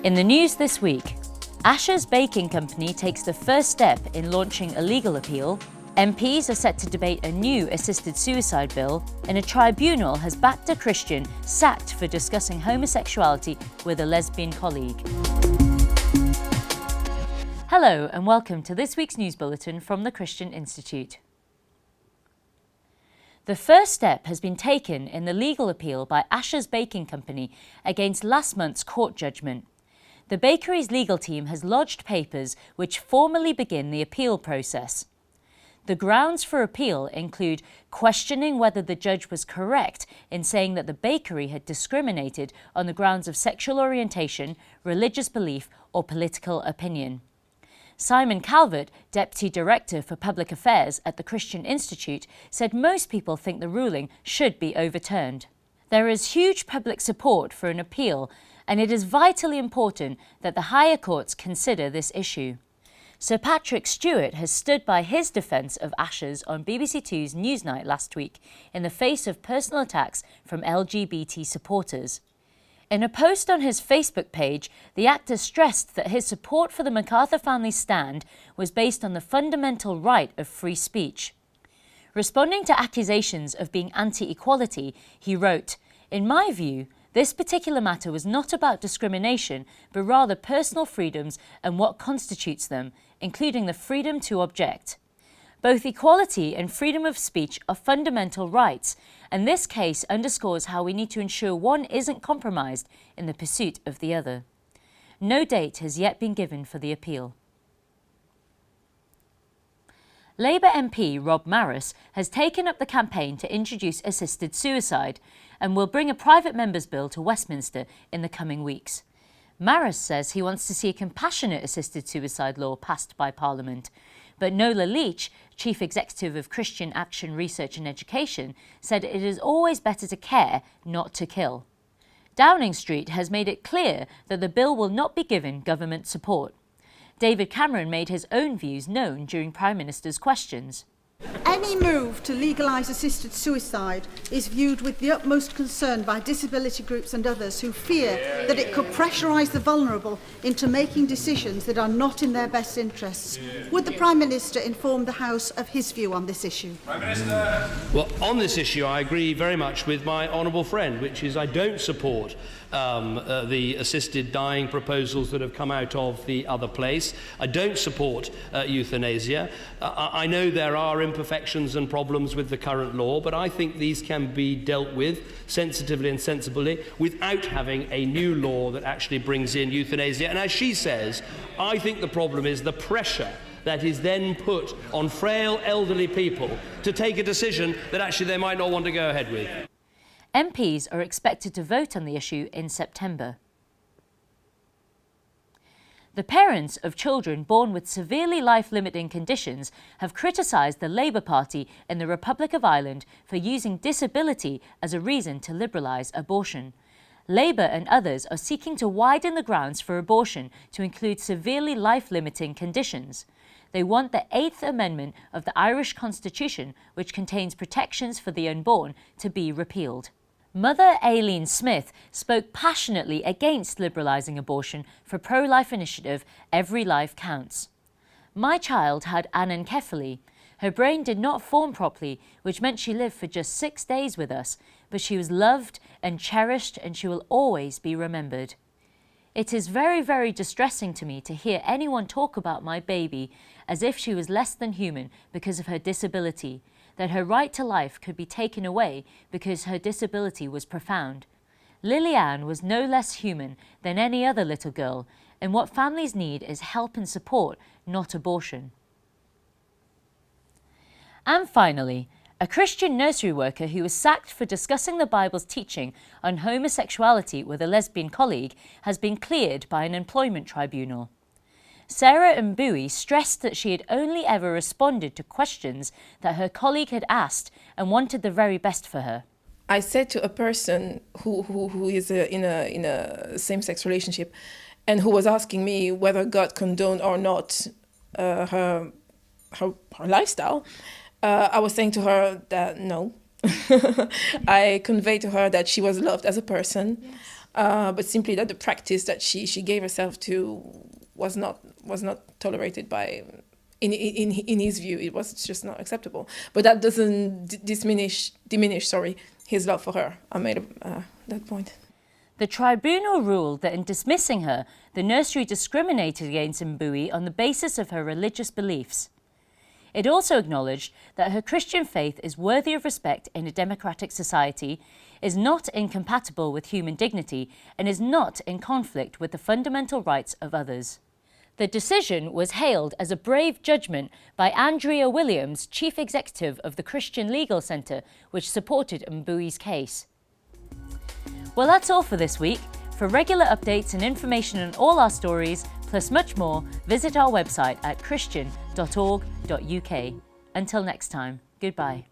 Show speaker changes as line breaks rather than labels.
In the news this week, Asher's Baking Company takes the first step in launching a legal appeal, MPs are set to debate a new assisted suicide bill, and a tribunal has backed a Christian sacked for discussing homosexuality with a lesbian colleague. Hello and welcome to this week's news bulletin from the Christian Institute. The first step has been taken in the legal appeal by Asher's Baking Company against last month's court judgment. The bakery's legal team has lodged papers which formally begin the appeal process. The grounds for appeal include questioning whether the judge was correct in saying that the bakery had discriminated on the grounds of sexual orientation, religious belief or political opinion. Simon Calvert, Deputy Director for Public Affairs at the Christian Institute, said most people think the ruling should be overturned. There is huge public support for an appeal, and it is vitally important that the higher courts consider this issue. Sir Patrick Stewart has stood by his defence of Asher's on BBC Two's Newsnight last week in the face of personal attacks from LGBT supporters. In a post on his Facebook page, the actor stressed that his support for the MacArthur family's stand was based on the fundamental right of free speech. Responding to accusations of being anti-equality, he wrote, "In my view, this particular matter was not about discrimination, but rather personal freedoms and what constitutes them, including the freedom to object. Both equality and freedom of speech are fundamental rights, and this case underscores how we need to ensure one isn't compromised in the pursuit of the other." No date has yet been given for the appeal. Labour MP Rob Marras has taken up the campaign to introduce assisted suicide and will bring a private member's bill to Westminster in the coming weeks. Marras says he wants to see a compassionate assisted suicide law passed by Parliament, but Nola Leach, Chief Executive of Christian Action Research and Education, said it is always better to care, not to kill. Downing Street has made it clear that the bill will not be given government support. David Cameron made his own views known during Prime Minister's questions.
Any move to legalise assisted suicide is viewed with the utmost concern by disability groups and others who fear that it could pressurise the vulnerable into making decisions that are not in their best interests. Would the Prime Minister inform the House of his view on this issue?
Prime Minister. Well, on this issue, I agree very much with my honourable friend, which is I don't support the assisted dying proposals that have come out of the other place. I don't support euthanasia. I know there are imperfections and problems with the current law, but I think these can be dealt with sensitively and sensibly without having a new law that actually brings in euthanasia. And as she says, I think the problem is the pressure that is then put on frail elderly people to take a decision that actually they might not want to go ahead with.
MPs are expected to vote on the issue in September. The parents of children born with severely life-limiting conditions have criticised the Labour Party in the Republic of Ireland for using disability as a reason to liberalise abortion. Labour and others are seeking to widen the grounds for abortion to include severely life-limiting conditions. They want the 8th Amendment of the Irish Constitution, which contains protections for the unborn, to be repealed. Mother Aileen Smith spoke passionately against liberalising abortion for pro-life initiative Every Life Counts. "My child had anencephaly. Her brain did not form properly, which meant she lived for just 6 days with us, but she was loved and cherished and she will always be remembered. It is very, very distressing to me to hear anyone talk about my baby as if she was less than human because of her disability, that her right to life could be taken away because her disability was profound. Liliane was no less human than any other little girl, and what families need is help and support, not abortion." And finally, a Christian nursery worker who was sacked for discussing the Bible's teaching on homosexuality with a lesbian colleague has been cleared by an employment tribunal. Sarah Mbui stressed that she had only ever responded to questions that her colleague had asked and wanted the very best for her.
I said to a person who is in a same-sex relationship and who was asking me whether God condoned or not her lifestyle, I was saying to her that no. I conveyed to her that she was loved as a person. Yes. but simply that the practice that she gave herself to was not tolerated by, in his view, it was just not acceptable. But that doesn't diminish his love for her. I made that point.
The tribunal ruled that in dismissing her, the nursery discriminated against Mbui on the basis of her religious beliefs. It also acknowledged that her Christian faith is worthy of respect in a democratic society, is not incompatible with human dignity, and is not in conflict with the fundamental rights of others. The decision was hailed as a brave judgment by Andrea Williams, Chief Executive of the Christian Legal Centre, which supported Mbui's case. Well, that's all for this week. For regular updates and information on all our stories, plus much more, visit our website at christian.org.uk. Until next time, goodbye.